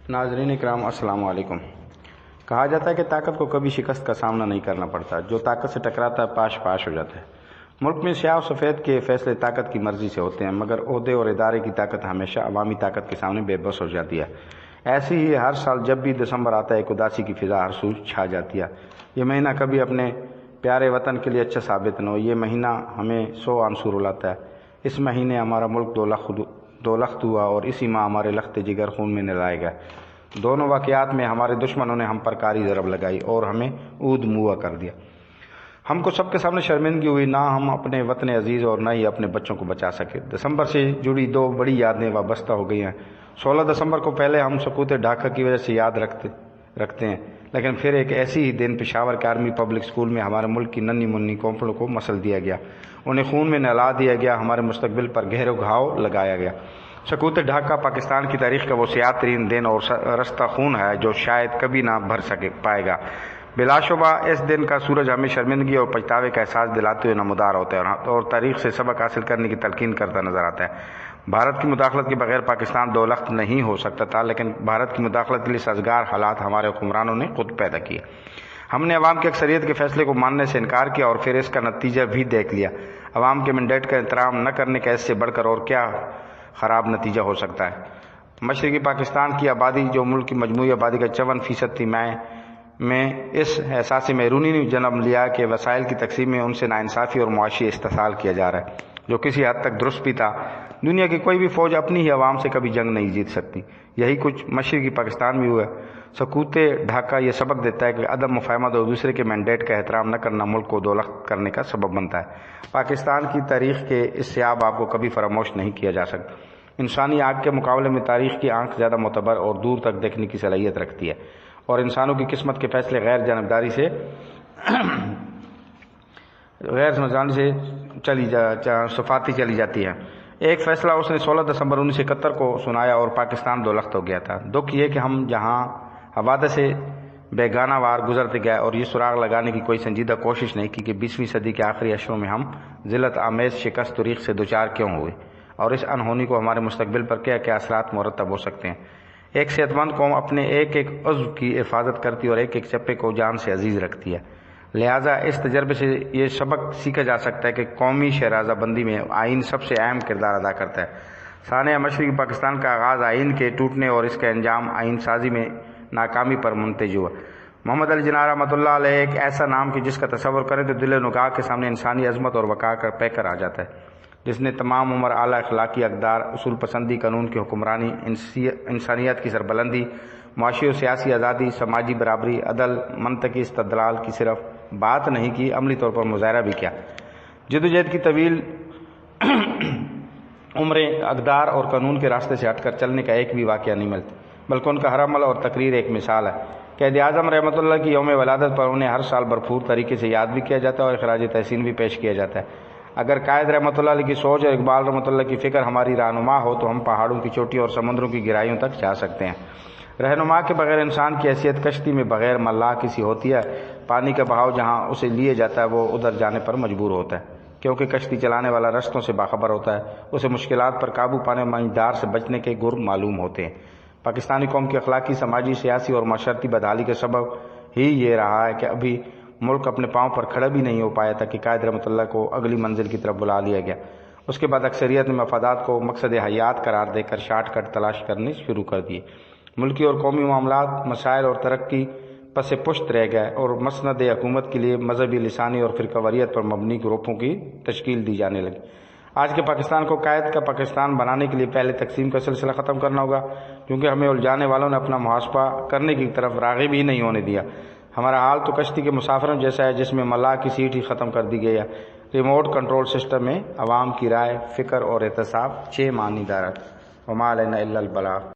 ناظرین اکرام السلام علیکم۔ کہا جاتا ہے کہ طاقت کو کبھی شکست کا سامنا نہیں کرنا پڑتا، جو طاقت سے ٹکراتا ہے پاش پاش ہو جاتا ہے۔ ملک میں سیاہ و سفید کے فیصلے طاقت کی مرضی سے ہوتے ہیں، مگر عہدے اور ادارے کی طاقت ہمیشہ عوامی طاقت کے سامنے بے بس ہو جاتی ہے۔ ایسی ہی ہر سال جب بھی دسمبر آتا ہے ایک اداسی کی فضا ہر سو چھا جاتی ہے۔ یہ مہینہ کبھی اپنے پیارے وطن کے لیے اچھا ثابت نہ ہو، یہ مہینہ ہمیں 100 عنصر رلاتا ہے۔ اس مہینے ہمارا ملک دو لخت ہوا اور اسی ماہ ہمارے لخت جگر خون میں نہلائے گئے۔ دونوں واقعات میں ہمارے دشمنوں نے ہم پر کاری ضرب لگائی اور ہمیں اود موا کر دیا۔ ہم کو سب کے سامنے شرمندگی ہوئی، نہ ہم اپنے وطن عزیز اور نہ ہی اپنے بچوں کو بچا سکے۔ دسمبر سے جڑی دو بڑی یادیں وابستہ ہو گئی ہیں۔ 16 دسمبر کو پہلے ہم سقوط ڈھاکہ کی وجہ سے یاد رکھتے ہیں، لیکن پھر ایک ایسی ہی دن پشاور کے آرمی پبلک سکول میں ہمارے ملک کی ننھی منھی قوموں کو مسل دیا گیا، انہیں خون میں نہلا دیا گیا، ہمارے مستقبل پر گہرے گھاؤ لگایا گیا۔ سقوط ڈھاکہ پاکستان کی تاریخ کا وہ سیاہ ترین دن اور رستہ خون ہے جو شاید کبھی نہ بھر پائے گا۔ بلا شبہ اس دن کا سورج ہمیں شرمندگی اور پچھتاوے کا احساس دلاتے ہوئے نمودار ہوتا ہے اور تاریخ سے سبق حاصل کرنے کی تلقین کرتا نظر آتا ہے۔ بھارت کی مداخلت کے بغیر پاکستان دو لخت نہیں ہو سکتا تھا، لیکن بھارت کی مداخلت کے لیے سازگار حالات ہمارے حکمرانوں نے خود پیدا کیے۔ ہم نے عوام کی اکثریت کے فیصلے کو ماننے سے انکار کیا اور پھر اس کا نتیجہ بھی دیکھ لیا۔ عوام کے مینڈیٹ کا احترام نہ کرنے کا اس سے بڑھ کر اور کیا خراب نتیجہ ہو سکتا ہے۔ مشرقی پاکستان کی آبادی جو ملک کی مجموعی آبادی کا 54% تھی، میں اس احساس محرونی نے جنم لیا کہ وسائل کی تقسیم میں ان سے ناانصافی اور معاشی استحصال کیا جا رہا ہے، جو کسی حد تک درست بھی تھا۔ دنیا کی کوئی بھی فوج اپنی ہی عوام سے کبھی جنگ نہیں جیت سکتی، یہی کچھ مشرقی پاکستان میں ہوا ہے۔ سقوط ڈھاکہ یہ سبق دیتا ہے کہ عدم مفاہمت اور دوسرے کے مینڈیٹ کا احترام نہ کرنا ملک کو دو لخت کرنے کا سبب بنتا ہے۔ پاکستان کی تاریخ کے اس سیاہ باب کو کبھی فراموش نہیں کیا جا سکتا۔ انسانی آنکھ کے مقابلے میں تاریخ کی آنکھ زیادہ معتبر اور دور تک دیکھنے کی صلاحیت رکھتی ہے، اور انسانوں کی قسمت کے فیصلے غیر جانبداری سے صفاتی چلی جاتی ہے۔ ایک فیصلہ اس نے 16 دسمبر 1971 کو سنایا اور پاکستان دو لخت ہو گیا تھا۔ دکھ یہ کہ ہم جہاں حوادث سے بیگانہ وار گزرتے گئے اور یہ سراغ لگانے کی کوئی سنجیدہ کوشش نہیں کی کہ 20ویں صدی کے آخری اشروں میں ہم ذلت آمیز شکست تاریخ سے دوچار کیوں ہوئے، اور اس انہونی کو ہمارے مستقبل پر کیا کیا اثرات مرتب ہو سکتے ہیں۔ ایک صحت مند قوم اپنے ایک ایک عضو کی حفاظت کرتی اور ایک ایک چپے کو جان سے عزیز رکھتی ہے۔ لہٰذا اس تجربے سے یہ سبق سیکھا جا سکتا ہے کہ قومی شہرازہ بندی میں آئین سب سے اہم کردار ادا کرتا ہے۔ سانحہ مشرقی پاکستان کا آغاز آئین کے ٹوٹنے اور اس کا انجام آئین سازی میں ناکامی پر منتج ہوا۔ محمد علی جناح رحمۃ اللہ علیہ ایک ایسا نام کہ جس کا تصور کریں تو دل و نگاہ کے سامنے انسانی عظمت اور وقار کا پیکر آ جاتا ہے، جس نے تمام عمر اعلیٰ اخلاقی اقدار، اصول پسندی، قانون کی حکمرانی، انسانیت کی سربلندی، معاشی و سیاسی آزادی، سماجی برابری، عدل، منطقی استدلال کی صرف بات نہیں کی، عملی طور پر مظاہرہ بھی کیا۔ جدوجہد کی طویل عمریں اقدار اور قانون کے راستے سے ہٹ کر چلنے کا ایک بھی واقعہ نہیں ملتا، بلکہ ان کا ہر عمل اور تقریر ایک مثال ہے۔ قائد اعظم رحمۃ اللہ کی یوم ولادت پر انہیں ہر سال بھرپور طریقے سے یاد بھی کیا جاتا ہے اور خراج تحسین بھی پیش کیا جاتا ہے۔ اگر قائد رحمۃ اللہ علیہ کی سوچ اور اقبال رحمۃ اللہ کی فکر ہماری رہنما ہو تو ہم پہاڑوں کی چوٹی اور سمندروں کی گہرائیوں تک جا سکتے ہیں۔ رہنما کے بغیر انسان کی حیثیت کشتی میں بغیر ملاح کسی ہوتی ہے۔ پانی کا بہاؤ جہاں اسے لیے جاتا ہے وہ ادھر جانے پر مجبور ہوتا ہے، کیونکہ کشتی چلانے والا رستوں سے باخبر ہوتا ہے، اسے مشکلات پر قابو پانے ماہیدار سے بچنے کے گر معلوم ہوتے ہیں۔ پاکستانی قوم کی اخلاقی، سماجی، سیاسی اور معاشرتی بدحالی کا سبب ہی یہ رہا ہے کہ ابھی ملک اپنے پاؤں پر کھڑا بھی نہیں ہو پایا تھا کہ قائد رحمۃ اللہ کو اگلی منزل کی طرف بلا لیا گیا۔ اس کے بعد اکثریت نے مفادات کو مقصد حیات قرار دے کر شارٹ کٹ تلاش کرنے شروع کر دیے۔ ملکی اور قومی معاملات، مسائل اور ترقی پس پشت رہ گئے اور مسند حکومت کے لیے مذہبی، لسانی اور فرقہ واریت پر مبنی گروپوں کی تشکیل دی جانے لگی۔ آج کے پاکستان کو قائد کا پاکستان بنانے کے لیے پہلے تقسیم کا سلسلہ ختم کرنا ہوگا، کیونکہ ہمیں الجھانے والوں نے اپنا محاسبہ کرنے کی طرف راغب ہی نہیں ہونے دیا۔ ہمارا حال تو کشتی کے مسافروں جیسا ہے جس میں ملاح کی سیٹ ہی ختم کر دی گئی ہے۔ ریموٹ کنٹرول سسٹم میں عوام کی رائے، فکر اور احتساب 6 معنی دار ہے۔ وما علینا الا البلاغ۔